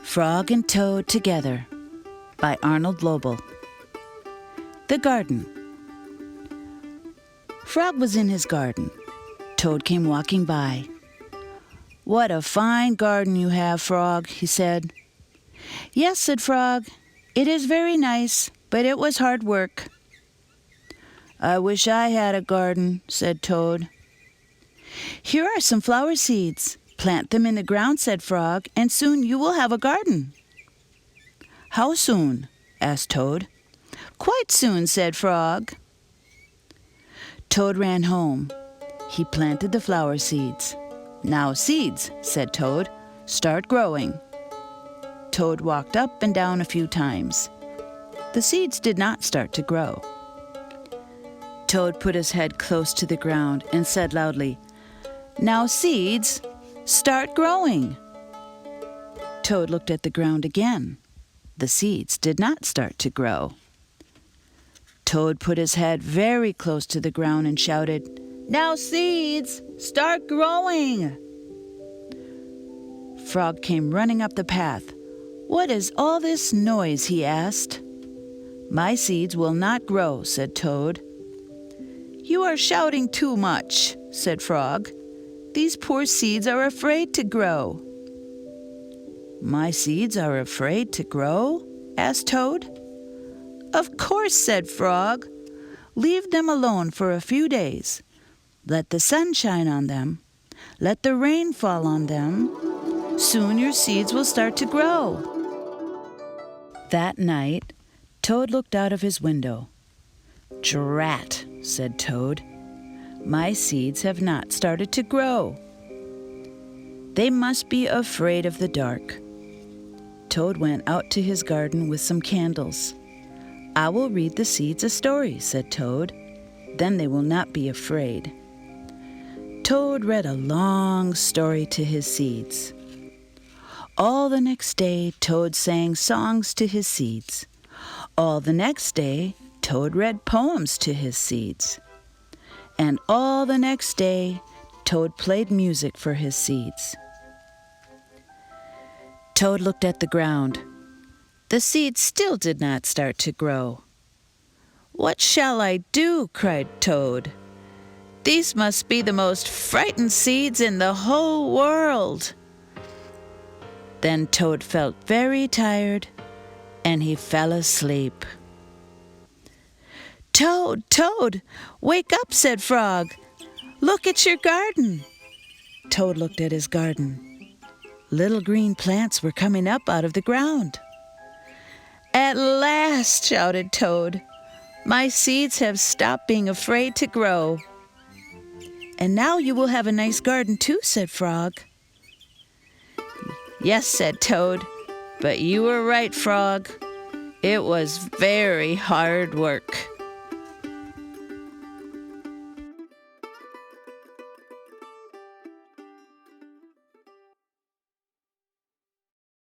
Frog and Toad Together by Arnold Lobel. The garden. Frog was in his garden. Toad came walking by. "What a fine garden you have, Frog," he said. "Yes," said Frog, "it is very nice, but it was hard work." "I wish I had a garden," said Toad. "Here are some flower seeds. Plant them in the ground," said Frog, "and soon you will have a garden." "How soon?" asked Toad. "Quite soon," said Frog. Toad ran home. He planted the flower seeds. "Now, seeds," said Toad, "start growing." Toad walked up and down a few times. The seeds did not start to grow. Toad put his head close to the ground and said loudly, "Now, seeds, start growing." Toad looked at the ground again. The seeds did not start to grow. Toad put his head very close to the ground and shouted, "Now, seeds, start growing." Frog came running up the path. "What is all this noise?" he asked. "My seeds will not grow," said Toad. "You are shouting too much," said Frog. "These poor seeds are afraid to grow." "My seeds are afraid to grow?" asked Toad. "Of course," said Frog. "Leave them alone for a few days. Let the sun shine on them. Let the rain fall on them. Soon your seeds will start to grow." That night, Toad looked out of his window. "Drat," said Toad. "My seeds have not started to grow. They must be afraid of the dark." Toad went out to his garden with some candles. "I will read the seeds a story," said Toad. "Then they will not be afraid." Toad read a long story to his seeds. All the next day, Toad sang songs to his seeds. All the next day, Toad read poems to his seeds. And all the next day, Toad played music for his seeds. Toad looked at the ground. The seeds still did not start to grow. "What shall I do?" cried Toad. "These must be the most frightened seeds in the whole world." Then Toad felt very tired, and he fell asleep. "Toad, Toad, wake up," said Frog. "Look at your garden." Toad looked at his garden. Little green plants were coming up out of the ground. "At last," shouted Toad, "my seeds have stopped being afraid to grow." "And now you will have a nice garden too," said Frog. "Yes," said Toad, "but you were right, Frog. It was very hard work."